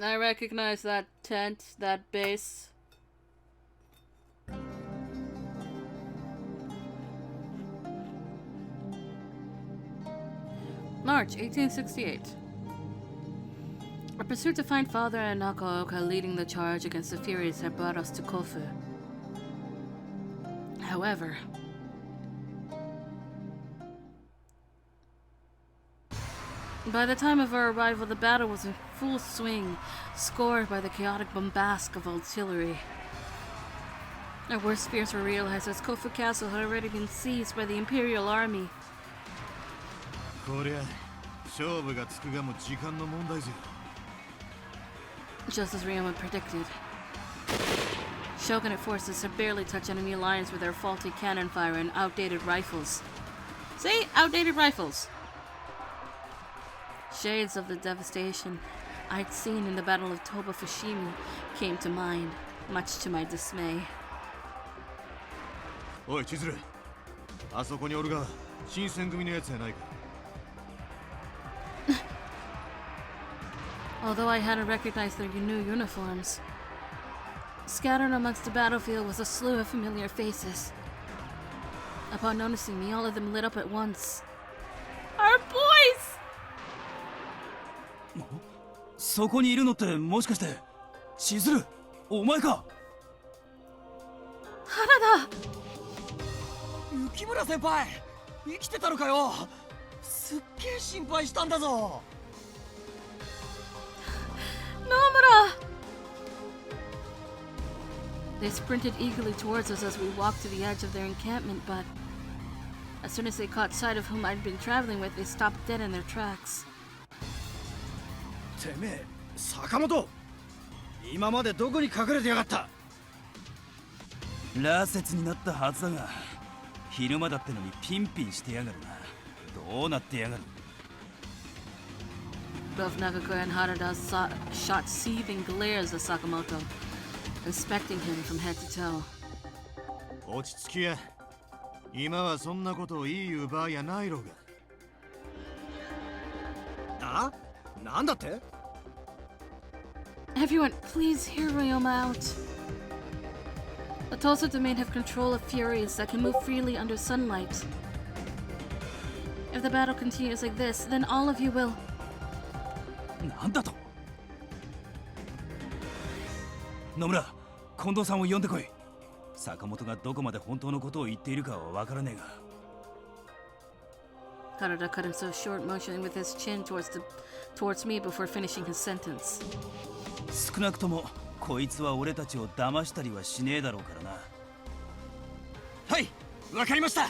I recognize that tent, that base. March 1868. Our pursuit to find Father and Hakuoki leading the charge against the Furies had brought us to Kofu. However, by the time of our arrival, the battle was in full swing, scored by the chaotic bombast of artillery. Our worst fears were realized as Kofu Castle had already been seized by the Imperial Army. Just as Ryoma predicted, Shogunate forces had barely touched enemy lines with their faulty cannon fire and outdated rifles. See? Outdated rifles! Shades of the devastation I'd seen in the Battle of Toba Fushimi came to mind, much to my dismay. Oi, Chizuru. あそこにおるが、新選組のやつやないか。 Although I hadn't recognized their new uniforms, scattered amongst the battlefield was a slew of familiar faces. Upon noticing me, all of them lit up at once. Our boys! そこにいるのってもしかして千鶴お前か。原田。雪村先輩生きてたのかよ。すっげえ心配したんだぞ。Nomura! They sprinted eagerly towards us as we walked to the edge of their encampment, but as soon as they caught sight of whom I'd been traveling with, they stopped dead in their tracks. てめえ、坂本、今までどこに隠れてやがった。羅刹になったはずだが、昼間だってのにピンピンしてやがるな。どうなってやがる。Both Nagakura and Harada shot seething glares at Sakamoto, inspecting him from head to toe. 落ち着きや。今はそんなことを言う場合やないろうが。あ？なんだって？ Everyone, please hear Ryoma out. The Tosa domain have control of furies that can move freely under sunlight. If the battle continues like this, then all of you will. なんだと？野村、近藤さんを呼んでこい。坂本がどこまで本当のことを言っているかはわからねえが。Harada cut himself short, motioning with his chin towards me before finishing his sentence. 少なくともこいつは俺たちを騙したりはしねえだろうからな。はい、わかりました。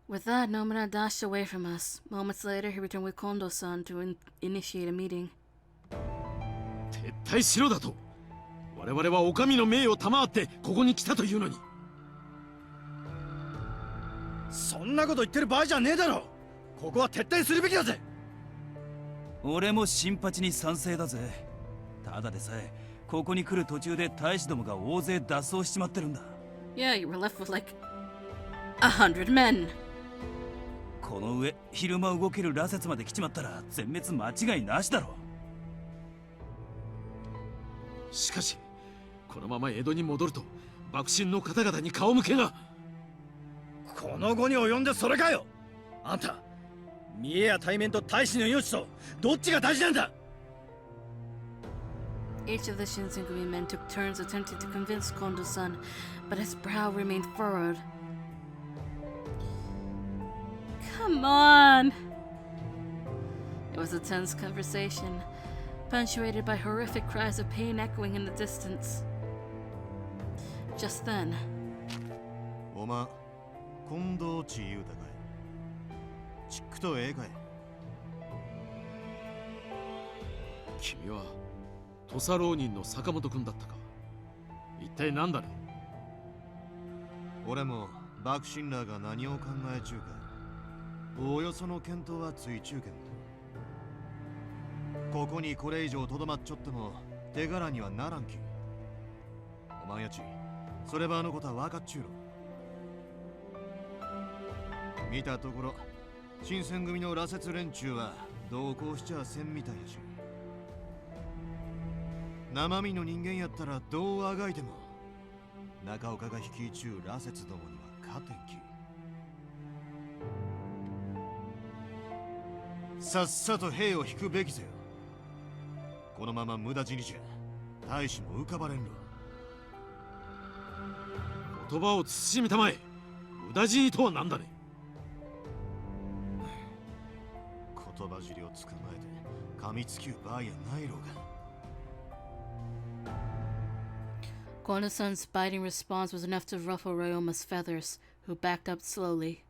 With that, Nomura dashed away from us. Moments later, he returned with Kondo-san to initiate a meeting. 撤退しろだと。我々はお上の命を賜ってここに来たというのに。そんなこと言ってる場合じゃねえだろ。ここは撤退するべきだぜ。俺も新八に賛成だぜ。ただでさえここに来る途中で大使どもが大勢脱走しちまってるんだ。Yeah, you were left with like 100 men. この上昼間動ける羅刹まで来ちまったら全滅間違いなしだろ。しかしこのまま江戸に戻ると幕臣の方々に顔向けが。この後に及んでそれかよ。あんた見栄や対面と大使の命とどっちが大事なんだ。 Each of the Shinsengumi men took turns attempting to convince Kondo-san, but his brow remained furrowed. Come on! It was a tense conversation, punctuated by horrific cries of pain echoing in the distance. Just then, おま、近藤千優だかい。ちっくとええかい。君は土佐浪人の坂本君だったか。一体何だね。俺も幕臣らが何を考えちゅうか。おおよその見当はついちゅうけんと。ここにこれ以上とどまっちょっても手柄にはならんき。お前やち、そればあのことは分かっちゅうろ。見たところ新選組の羅刹連中は同行しちゃせんみたいやし、生身の人間やったらどうあがいても中岡が率い中羅刹どもには勝てんき。さっさと兵を引くべきぜよ。このまま無駄死にじゃ大使も浮かばれんろ。言葉を慎みたまえ。無駄死にとは何だね。言葉尻を捕まえて噛みつきゅう場合やないろうが。Kono-san's biting response was enough to ruffle Ryoma's feathers, who backed up slowly.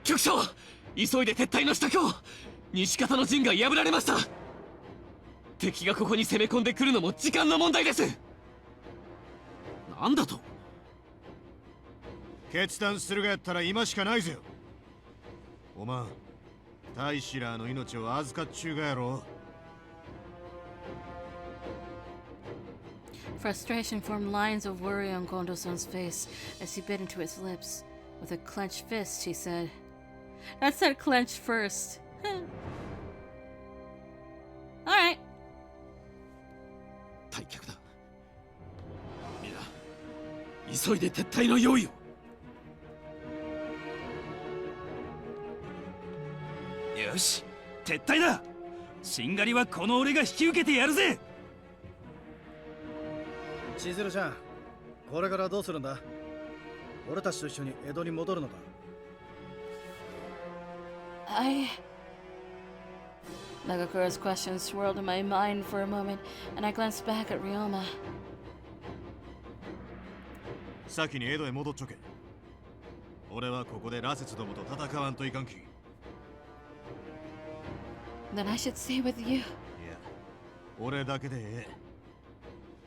局長、急いで撤退の支度を。西方の陣が破られました。敵がここに攻め込んでくるのも時間の問題です。なんだと。決断するがやったら今しかないぜよ。おまん、大使らの命を預かっちゅうがやろ。Frustration formed lines of worry on Kondo-san's face as he bit into his lips. With a clenched fist, he said, "That said clenched first." Alright. 退却だ。皆、急いで撤退の用意を。よし、撤退だ。しんがりはこの俺が引き受けてやるぜ。千鶴ちゃん、これからどうするんだ？俺たちと一緒に江戸に戻るのか？ Nagakura's question swirled in my mind for a moment, and I glanced back at Ryoma. 先に江戸へ戻っちょけ。俺はここで羅刹どもと戦わんといかんき。Then I should stay with you. いや、俺だけでええ。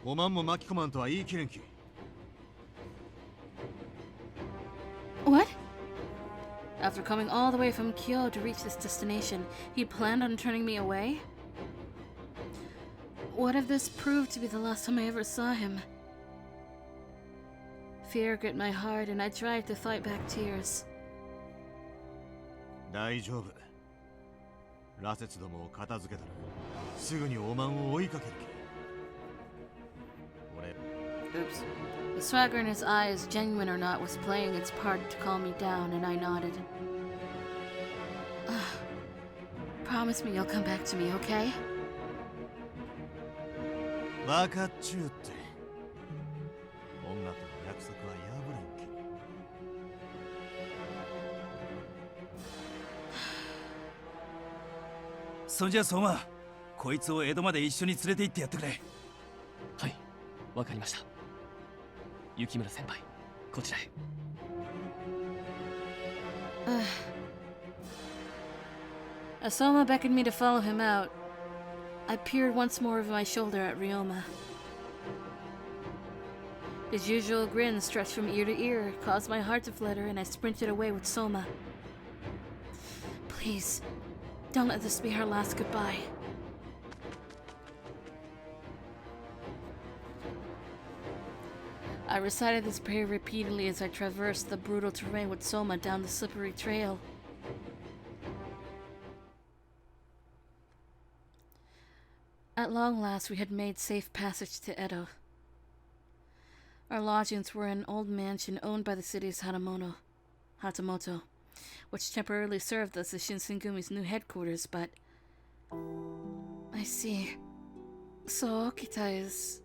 おまんも巻き込まんとは言い切れんき。What? After coming all the way from Kyoto to reach this destination, he planned on turning me away? What if this proved to be the last time I ever saw him? Fear gripped my heart and I tried to fight back tears. 大丈夫。羅刹どもを片付けたらすぐにおまんを追いかけるき。Oops. The swagger in his eyes, genuine or not, was playing its part to calm me down, and I nodded. Promise me you'll come back to me, okay? わかっちゅうって。女との約束は破れんき。そんじゃ相馬、こいつを江戸まで一緒に連れて行ってやってくれ。はい、わかりました。雪村先輩、こちらへ。As Soma beckoned me to follow him out, I peered once more over my shoulder at Ryoma. His usual grin stretched from ear to ear, caused my heart to flutter, and I sprinted away with Soma. Please, don't let this be our last goodbye. I recited this prayer repeatedly as I traversed the brutal terrain with Soma down the slippery trail. At long last, we had made safe passage to Edo. Our lodgings were in an old mansion owned by the city's Hatamoto, which temporarily served as the Shinsengumi's new headquarters, but... I see. So Okita is...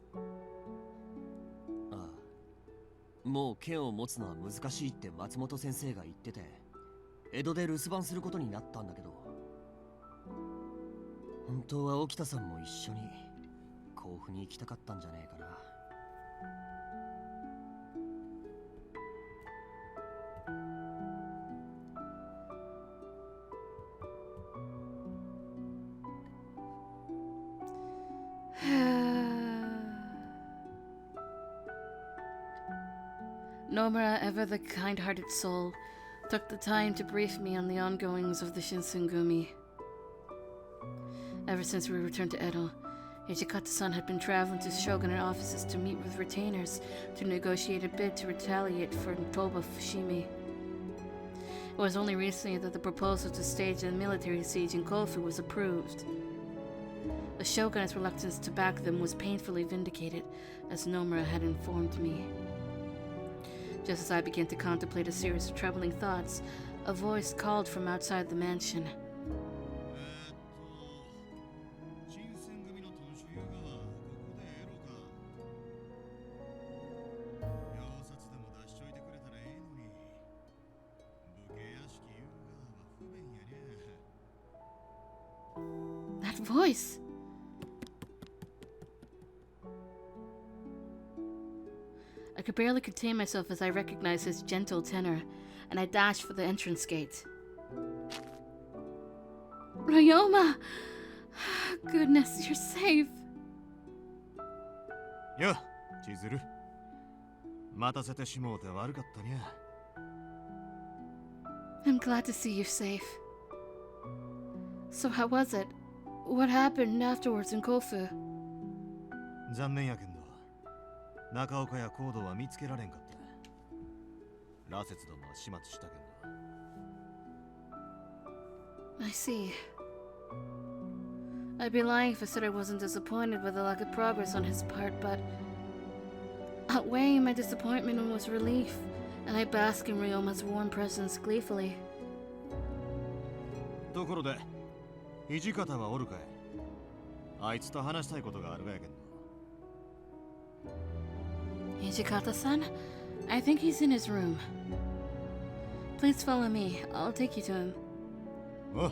もう剣を持つのは難しいって松本先生が言ってて、江戸で留守番することになったんだけど、本当は沖田さんも一緒に甲府に行きたかったんじゃねえかな。Nomura, ever the kind-hearted soul, took the time to brief me on the ongoings of the Shinsengumi. Ever since we returned to Edo, Ichikata-san had been traveling to shogunate offices to meet with retainers to negotiate a bid to retaliate for Toba Fushimi. It was only recently that the proposal to stage a military siege in Kofu was approved. The shogun's reluctance to back them was painfully vindicated, as Nomura had informed me. Just as I began to contemplate a series of troubling thoughts, a voice called from outside the mansion. 新選組のトンシュユがここでええのか。秒殺でも出しといてくれたらええのに。武家屋敷ゆうがは不便やね。 That voice! I could barely contain myself as I recognized his gentle tenor, and I dashed for the entrance gate. Ryoma! Goodness, you're safe. よ、千鶴。待たせてしもうて悪かったにゃ。 I'm glad to see you safe. So how was it? What happened afterwards in Kofu? 残念やけんど、中岡やコードは見つけられんかった。羅刹どもは始末したけんど。 I see. I'd be lying if I said I wasn't disappointed with the lack of progress on his part, but outweighing my disappointment was relief, and I bask in Ryoma's warm presence gleefully. ところで、土方はおるかい？あいつと話したいことがあるがやけんど。 Hijikata-san? I think he's in his room. Please follow me. I'll take you to him. お、あ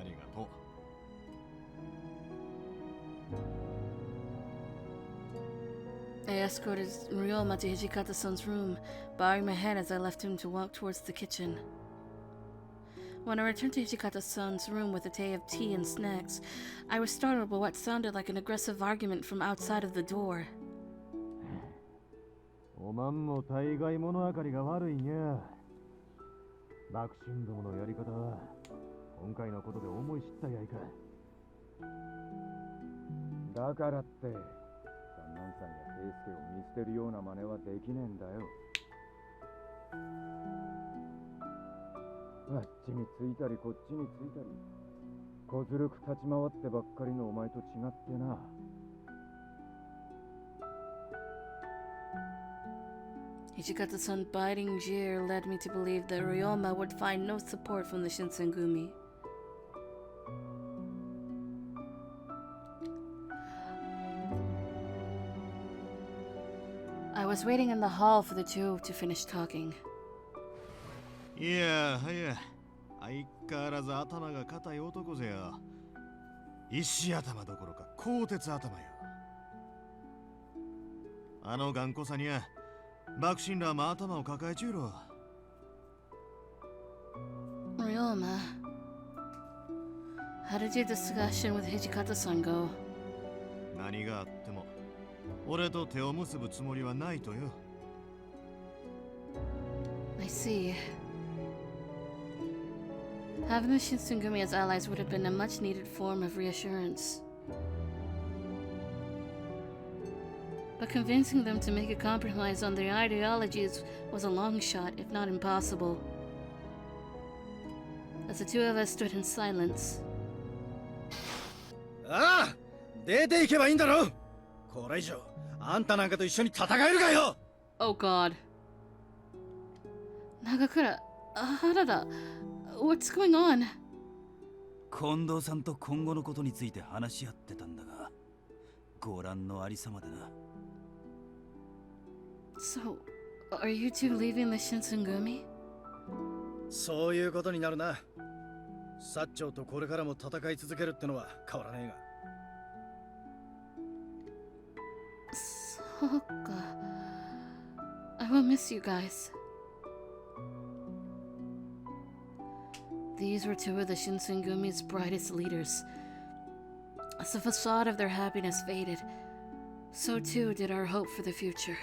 りがとう。 I escorted Ryoma to Hijikata-san's room, bowing my head as I left him to walk towards the kitchen. When I returned to Hijikata-san's room with a tray of tea and snacks, I was startled by what sounded like an aggressive argument from outside of the door. おまんも大概物分かりが悪いにゃ。幕臣どものやり方は今回のことで思い知ったやいか。だからって三男さんや平助を見捨てるような真似はできねえんだよ。あっちについたりこっちについたり小ずるく立ち回ってばっかりのお前と違ってな。 Hijikata-san's biting jeer led me to believe that Ryoma would find no support from the Shinsengumi. I was waiting in the hall for the two to finish talking. いやはや、相変わらず頭が固い男ぜよ。石頭どころか鋼鉄頭よ。あの頑固さにゃ。 幕臣らも頭を抱えちゅうろ。 Ryoma, how did your discussion with Hijikata-san go? 何があっても俺と手を結ぶつもりはないとよ。 I see. Having the Shinsengumi as allies would have been a much-needed form of reassurance. But convincing them to make a compromise on their ideologies was a long shot, if not impossible. As the two of us stood in silence. ああ、出て行けばいいんだろ。これ以上あんたなんかと一緒に戦えるかよ。 Oh God. Nagakura, Harada, what's going on? 近藤さんと今後のことについて話し合ってたんだが、ご覧のありさまでな。 So, are you two leaving the Shinsengumi? そういうことになるな。薩長とこれからも戦い続けるってのは変わらねえが。So I will miss you guys. These were two of the Shinsengumi's brightest leaders. As the facade of their happiness faded, so too did our hope for the future.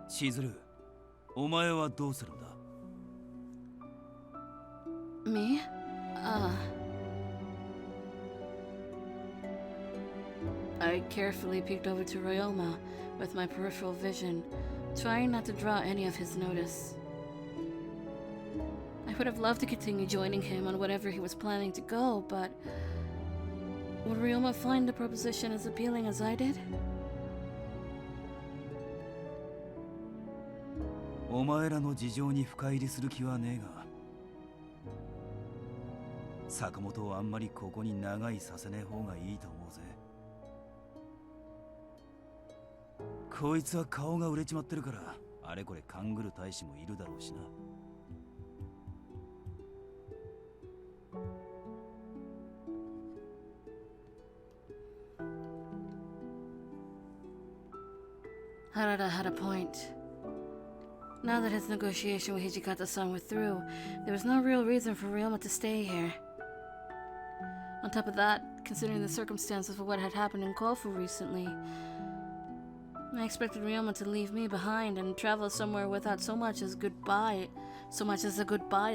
しずる、お前はどうするんだ？ Me? I carefully peeked over to Ryoma with my peripheral vision, trying not to draw any of his notice. I would have loved to continue joining him on whatever he was planning to go, but would Ryoma find the proposition as appealing as I did? お前らの事情に深入りする気はねえが、坂本をあんまりここに長居させねえ方がいいと思うぜ。こいつは顔が売れちまってるから、あれこれ勘ぐる大使もいるだろうしな。Harada had a point. Now that his negotiation with Hijikata-san were through, there was no real reason for Ryoma to stay here. On top of that, considering the circumstances of what had happened in Kofu recently, I expected Ryoma to leave me behind and travel somewhere without so much as a goodbye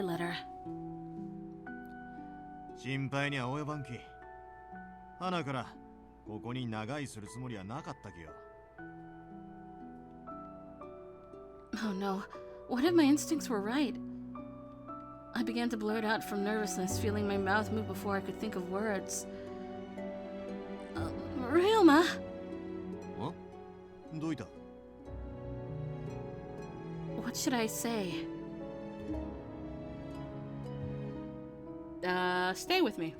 letter. 心配には及ばんき。花からここに長居するつもりはなかったきよ。Oh no, what if my instincts were right? I began to blurt out from nervousness, feeling my mouth move before I could think of words. Ryoma? どういた？ What should I say? Stay with me.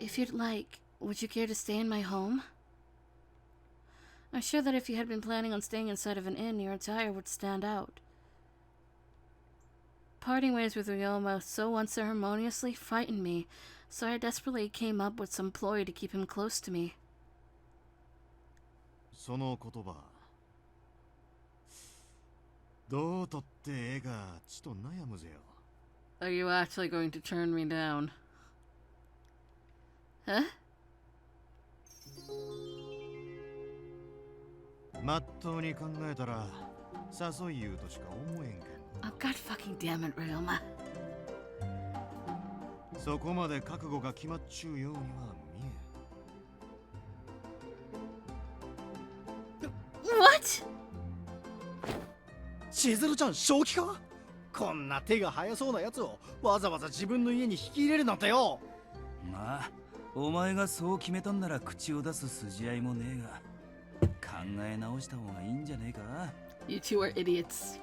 If you'd like, would you care to stay in my home? I'm sure that if you had been planning on staying inside of an inn, your attire would stand out. Parting ways with Ryoma so unceremoniously frightened me, so I desperately came up with some ploy to keep him close to me. その言葉、どうとってええかちと悩むぜよ。Are you actually going to turn me down? Huh? まっとうに考えたら誘い言うとしか思えんけん。Oh god fucking damn it, Ryoma. そこまで覚悟が決まっちゅうようには見え。What? 千鶴ちゃん正気か？こんな手が早そうなやつをわざわざ自分の家に引き入れるなんてよ。まあ、お前がそう決めたんなら口を出す筋合いもねえが。考え直した方がいいんじゃねえか。 You two are idiots.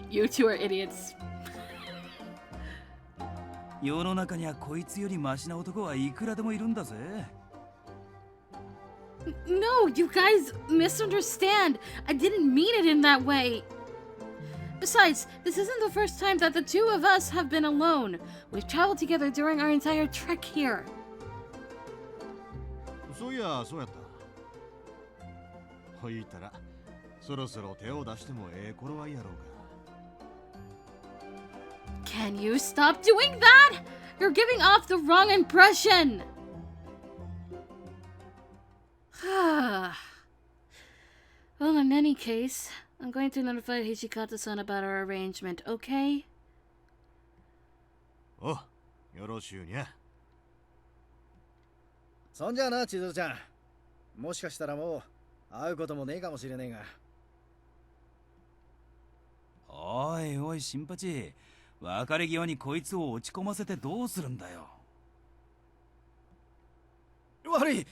You two are idiots. 世の中にはこいつよりマシな男はいくらでもいるんだぜ。No, you guys misunderstand. I didn't mean it in that way. Besides, this isn't the first time that the two of us have been alone. We've traveled together during our entire trek here. そういや、そうやった。ほいたら、そろそろ手を出してもええ頃合いやろうか。Can you stop doing that? You're giving off the wrong impression. Well, in any case, I'm going to notify Hijikata-san about our arrangement, okay? お、よろしゅうにゃ。そんじゃあな、千鶴ちゃん。もしかしたらもう会うこともねえかもしれねえが。おいおい、新八。別れ際にこいつを落ち込ませてどうするんだよ。悪い、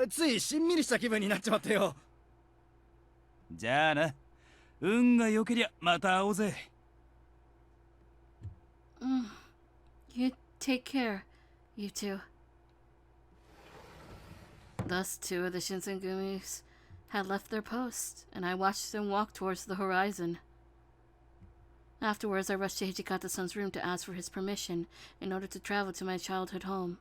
ついしんみりした気分になっちまってよ。じゃあな、運が良けりゃまた会おうぜ。You take care, you two. Thus, two of the Shinsengumis had left their post, and I watched them walk towards the horizon. Afterwards, I rushed to Hijikata-san's room to ask for his permission in order to travel to my childhood home.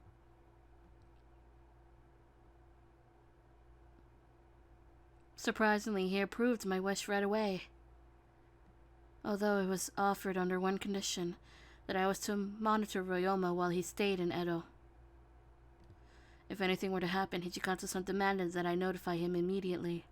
Surprisingly, he approved my wish right away. Although it was offered under one condition, that I was to monitor Ryoma while he stayed in Edo. If anything were to happen, Hijikata-san demanded that I notify him immediately.